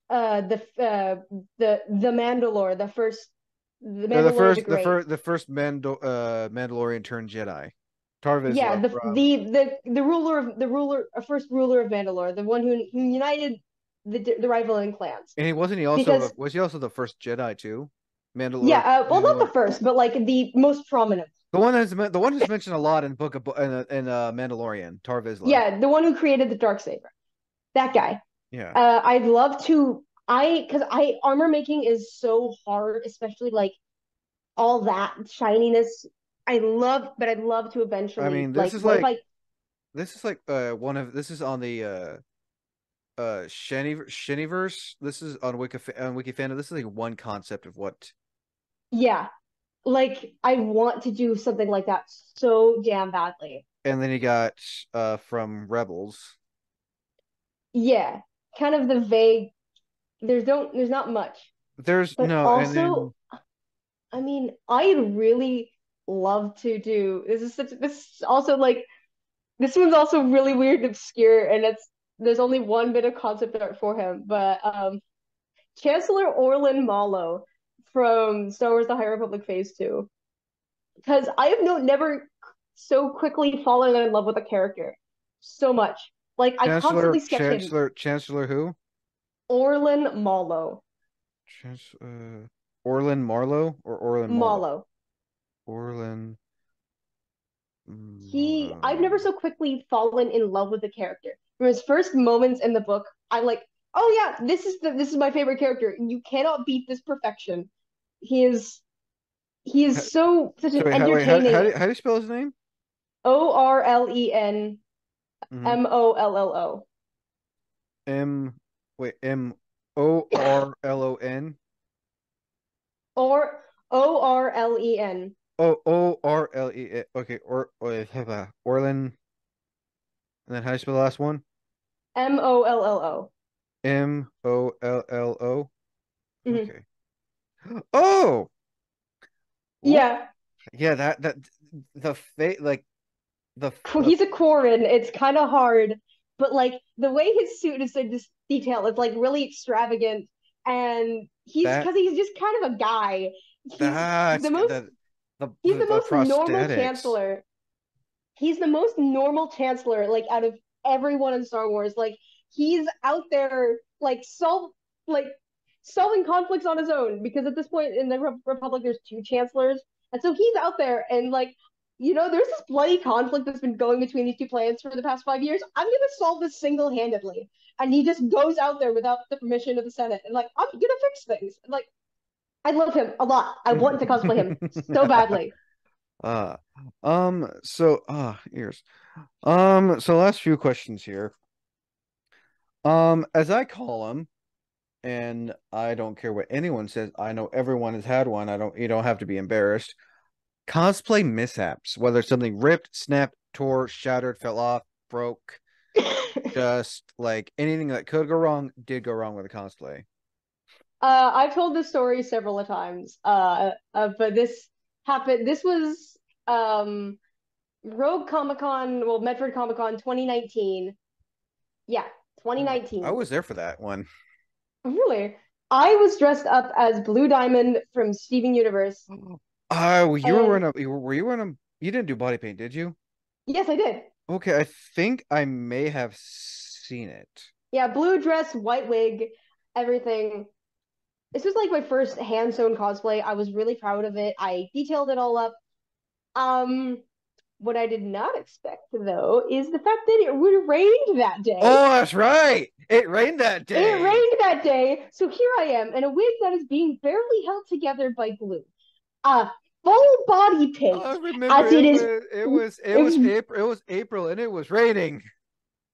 the Mandalore, the Mandalore the Great. The first Mandalorian turned Jedi, Yeah, Tarvisla from. the ruler of first ruler of Mandalore, the one who united the rivaling clans. And Because was he also the first Jedi too? yeah, well, not the Mandalore. first, but like the most prominent. The one who's mentioned a lot in Book of Mandalorian, Tarvisla. Yeah, the one who created the dark saber. That guy. Yeah. I'd love to. Because I armor making is so hard, especially like all that shininess. But I'd love to I eventually mean, like, what if I this is like one of this is on the Shiniverse. This is on Wikifandom. This is like one concept of what. yeah, like I want to do something like that so damn badly. And then you got from Rebels. Yeah, kind of the vague. There's not much, There's but no, and also, then I mean, I'd really love to do. This is also like this one's also really weird and obscure, and it's there's only one bit of concept art for him, but Chancellor Orlan Malo from Star Wars: The High Republic Phase 2. Because I have never so quickly fallen in love with a character so much. Like I Chancellor constantly sketch him. Chancellor Chancellor who? Orlan Malo. Orlin Marlowe or Orlin Marlowe? Malo. Orlin I've never Marlowe. so quickly fallen in love with the character. From his first moments in the book, I'm like, oh yeah, this is my favorite character. You cannot beat this perfection. He is he Ha- is so such So an wait, how entertaining do you spell his name? Orlen Hmm. Mollo. M M Orlon. Or Orlen Orle. Okay, Orlin. And then how do you spell the last one? Mollo. Mollo. Mhm. Okay. Oh, ooh, Yeah, yeah. That the fate like the he's a Corin. It's kind of hard, but like the way his suit is so just detailed, it's like really extravagant, and that he's just kind of a guy. He's that's the good. most he's the The most normal prosthetics. chancellor. He's the most normal chancellor like out of everyone in Star Wars. Like he's out there like solving conflicts on his own because at this point in the Republic there's two chancellors, and so he's out there and like there's this bloody conflict that's been going between these two planets for the past 5 years. I'm gonna solve this single-handedly, and he just goes out there without the permission of the Senate and like I'm gonna fix things. And, like I love him a lot. I want to cosplay him so badly. uh ears. So last few questions here. As I call them, and I don't care what anyone says, I know everyone has had one. You don't have to be embarrassed. Cosplay mishaps, whether something ripped, snapped, tore, shattered, fell off, broke, just like anything that could go wrong did go wrong with a cosplay. I've told this story several times, but this happened. This was Rogue Comic Con, well, Medford Comic Con 2019. Yeah, Oh, I 2019. was there for that one. Really? I was dressed up as Blue Diamond from Steven Universe, Oh, and were you wearing a, you didn't do body paint, did you? yes, I did. Okay, I think I may have seen it. Yeah, blue dress, white wig, everything. This was like my first hand sewn cosplay. I was really proud of it. I detailed it all up. Um, what I did not expect though is the fact that it would rain that day. Oh, that's right. It rained that It day. rained that day, so here I am in a wig that is being barely held together by glue. Uh, full body paint, I remember as it is. it It was was April and it was raining.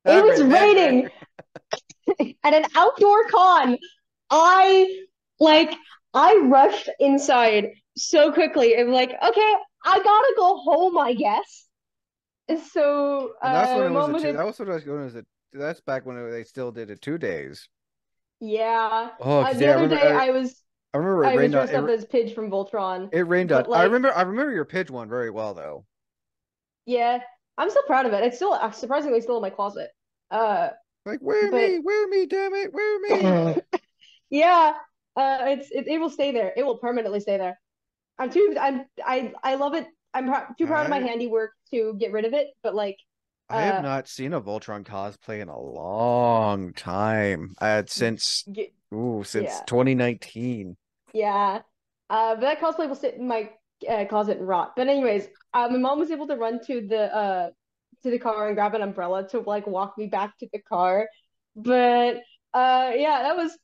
I it was remember. raining at an outdoor con. I like I rushed inside so quickly. I'm like, okay, I gotta go home, I guess. So And that's when my it was mom a was two. like, That was what I was going as a. That's back when they still did it 2 days. yeah. Oh, because The yeah, other day I remember it I was rained on dressed up as Pidge from Voltron, it rained on. but like I remember your Pidge one very well though. yeah, I'm still proud of it. It's still surprisingly still in my closet. Uh, Like but wear me, damn it, wear me. yeah, it will stay there. It will permanently stay there. I love it. Too proud of my I handiwork to get rid of it. But like, I have uh, not seen a Voltron cosplay in a long time. I had get, since yeah, 2019. yeah. But that cosplay will sit in my closet and rot. But anyways, my mom was able to run to the car and grab an umbrella to like walk me back to the car. But yeah, that was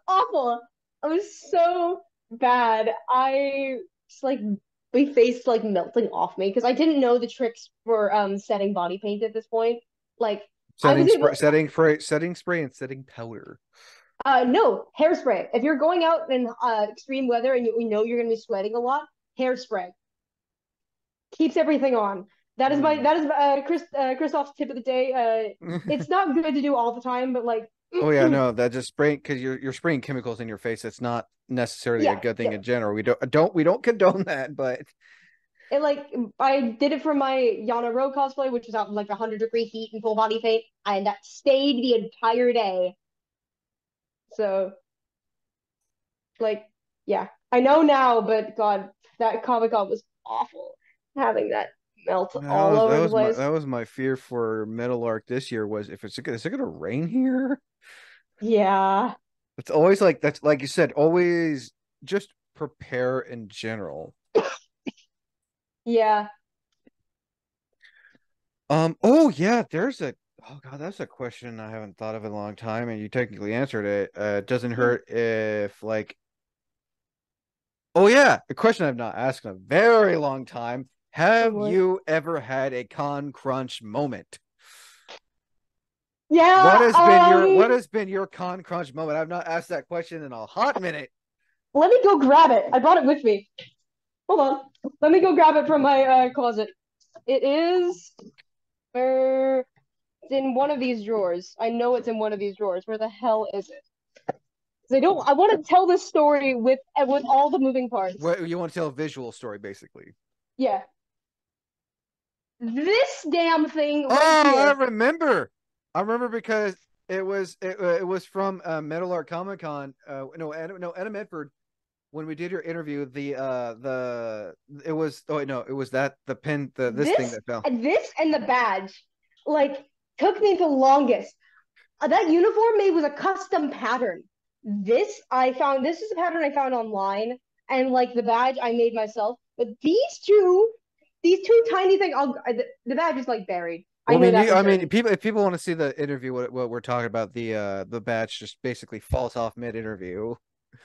awful. It was so bad. I just like my face like melting off me because I didn't know the tricks for setting body paint at this point. Like I was able Setting spray, and setting powder. no hairspray. If you're going out in extreme weather and you know you're gonna be sweating a lot, hairspray. Keeps everything on. Mm. That is Christoph's tip of the day. It's not good to do all the time, but like Oh yeah, no, that just spraying because you're spraying chemicals in your face. It's not necessarily a yeah, good thing yeah. in general. We don't condone that, but It like I did it for my Yana Rowe cosplay, which was out in like 100-degree heat and full body paint, and that stayed the entire day. So like, yeah, I know now, but God, that Comic Con was awful. Having that melt all over the place. that was my fear for Metal Arc this year was if is it gonna rain here? Yeah, It's always like that's like you said, always just prepare in general. yeah. Oh yeah, there's a oh God, that's a question I haven't thought of in a long time, and you technically answered it. It doesn't hurt if like oh yeah, a question I've not asked in a very long time. Oh Have boy. you ever had a con crunch moment? Yeah. What has been your con crunch moment? I've not asked that question in a hot minute. Let me go grab it. I brought it with me. Hold on. Let me go grab it from my closet. It is er, it's in one of these drawers. I know it's in one of these drawers. Where the hell is it? 'Cause I don't. I want to tell this story with all the moving parts. What you want to tell a visual story, basically. Yeah. This damn thing right Oh, I here. remember. I remember because it was from Metal Art Comic Con. No, Adam Medford. When we did your interview, the it was oh wait, no, it was that the pin the this thing This that fell. this and the badge, like, took me the longest. That uniform made was a custom pattern. This I found. This is a pattern I found online, and like the badge I made myself. But these two tiny things. The badge is like buried. I Well, know that for I mean, certain. people if people want to see the interview, what we're talking about, the batch just basically falls off mid interview.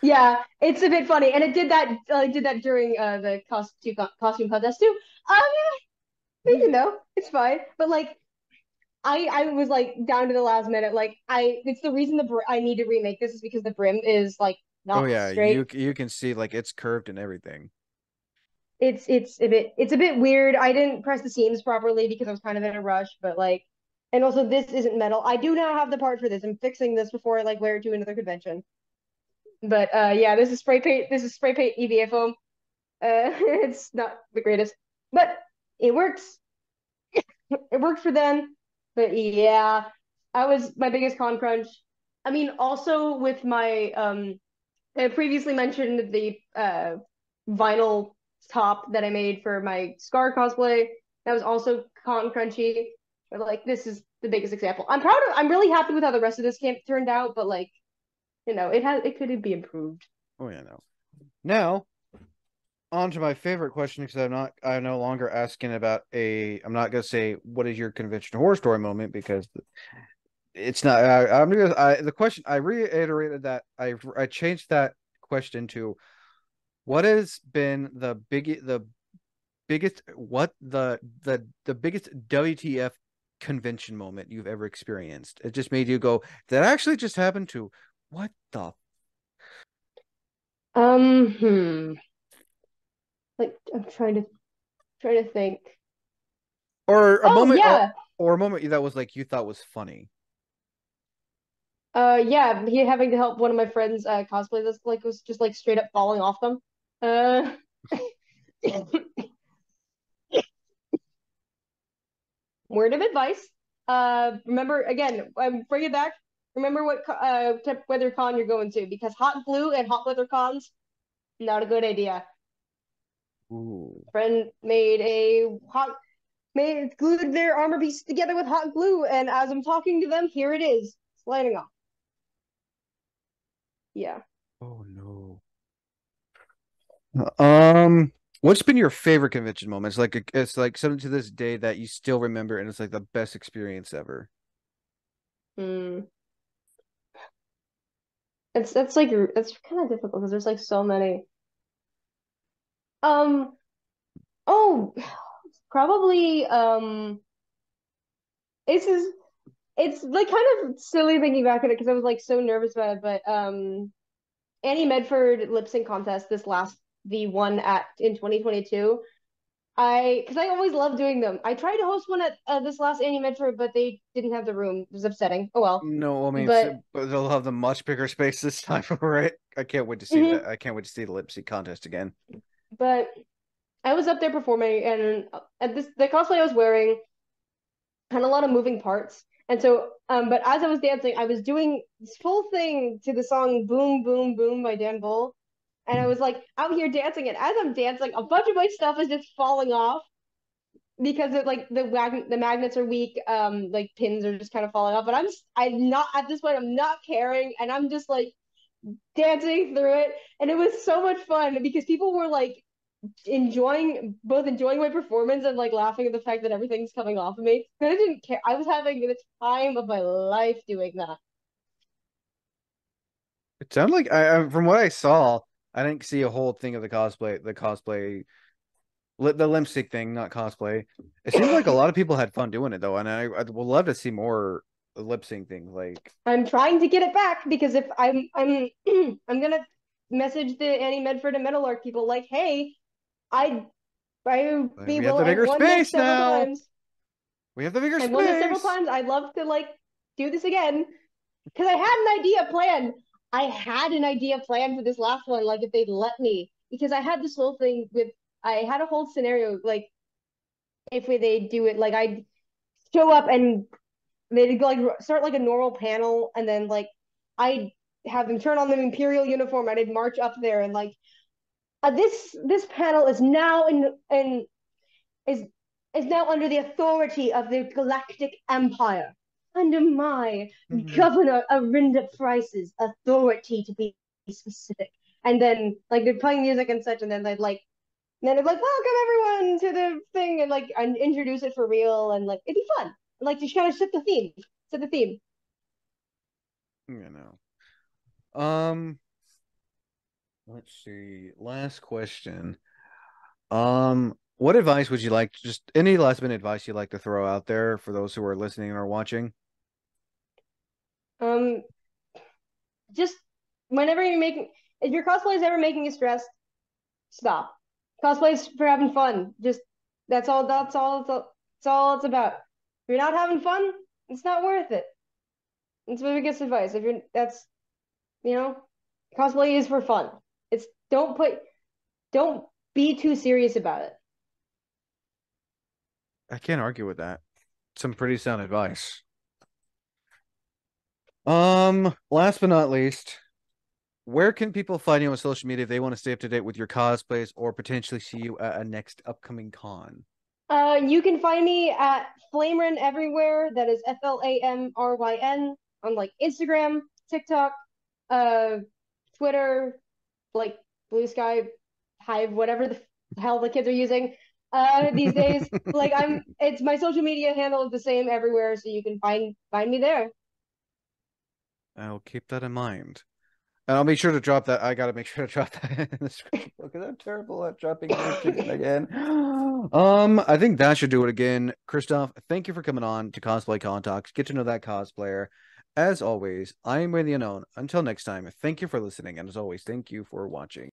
Yeah, it's a bit funny, and it did that. I did that during the costume contest too. Um, it's fine. But like, I was like down to the last minute. Like, it's the reason I need to remake this is because the brim is like Oh not yeah, straight. you can see like it's curved and everything. It's a bit weird. I didn't press the seams properly because I was kind of in a rush, but like, and also this isn't metal. I do now have the part for this. I'm fixing this before I like wear it to another convention. But yeah, this is spray paint. This is spray paint EVA foam. It's not the greatest, but it works. It worked for them. But yeah, I was my biggest con crunch. I mean, also with my I previously mentioned the vinyl top that I made for my Scar cosplay. That was also con crunchy. But like, this is the biggest example. I'm really happy with how the rest of this camp turned out. But like, it could be improved. Oh yeah, no. Now on to my favorite question because I'm no longer asking about I'm not gonna say what is your convention horror story moment because it's not. I'm gonna. The question I reiterated that I changed that question to what has been the biggest what the biggest WTF convention moment you've ever experienced. It just made you go, that actually just happened to what the Hmm. Like, I'm trying to think. or a Oh moment yeah. or a moment that was like you thought was funny. Yeah, he having to help one of my friends cosplay this like was just like straight up falling off them. Uh, word of advice. Remember again, bring it back. Remember what type of weather con you're going to because hot glue and hot weather cons not a good idea. Ooh. Friend made glued their armor piece together with hot glue, and as I'm talking to them, here it is sliding off. Yeah. Oh no. Um, what's been your favorite convention moment? It's like something to this day that you still remember, and it's like the best experience ever. Hmm. That's kind of difficult because there's like so many. Um. Oh, probably. This is it's like kind of silly thinking back at it because I was like so nervous about it. But Annie Medford lip sync contest this last the one at in 2022. Because I always love doing them. I tried to host one at this last Annie Medford, but they didn't have the room. It was upsetting. Oh well. No, I mean, But but they'll have the much bigger space this time, right? I can't wait to see that. mhm. I can't wait to see the lip sync contest again. But I was up there performing, and at this the cosplay I was wearing had a lot of moving parts. And so, but as I was dancing, I was doing this full thing to the song "Boom Boom Boom" by Dan Bull, and I was like out here dancing. And as I'm dancing, a bunch of my stuff is just falling off because it like the magnets are weak. Like pins are just kind of falling off. But I'm not at this point. I'm not caring, and I'm just like dancing through it, and it was so much fun because people were like enjoying my performance and like laughing at the fact that everything's coming off of me. I didn't care. I was having the time of my life doing that. It sounded like from what I saw, I didn't see a whole thing of the lip sync thing, not cosplay. It seemed like a lot of people had fun doing it though, and I would love to see more lip sync things. Like, I'm trying to get it back because if I'm I'm gonna message the Annie Medford and Meadowlark people like, hey, I I be we have will the I've bigger won this space several now. times. We have the bigger I've won this several space. times. I'd love to like do this again because I had an idea planned. I had an idea planned for this last one, like if they'd let me, because I had this whole thing with I had a whole scenario like if they do it, like I'd show up and they'd like start like a normal panel, and then like I'd have them turn on the Imperial uniform, and I'd march up there and like this panel is now in is is now under the authority of the Galactic Empire, under my Mhm. Governor Arinda Price's authority to be specific. And then like they're playing music and such, and then they'd like welcome everyone to the thing, and like and introduce it for real, and like it'd be fun. And, like just kind of set the theme. You know. Let's see. Last question. What advice would you like? Just any last minute advice you'd like to throw out there for those who are listening or watching? Um, just whenever you're making, if your cosplay is ever making you stressed, stop. Cosplay's for having fun. Just that's all. That's all it's about. If you're not having fun, it's not worth it. It's my biggest advice. If you're that's you know, cosplay is for fun. It's don't be too serious about it. I can't argue with that. Some pretty sound advice. Last but not least, where can people find you on social media if they want to stay up to date with your cosplays or potentially see you at a next upcoming con? You can find me at Flamryn everywhere. That is Flamryn on like Instagram, TikTok, uh, Twitter, like Blue Sky, Hive, whatever the hell the kids are using these days. Like it's my social media handle is the same everywhere, so you can find me there. I'll keep that in mind. And I'll make sure to drop that. I gotta make sure to drop that in the description because I'm terrible at dropping links again. I think that should do it again. Christoph, thank you for coming on to Cosplay Contacts. Get to know that cosplayer. As always, I am Way the Unknown. Until next time, thank you for listening, and as always, thank you for watching.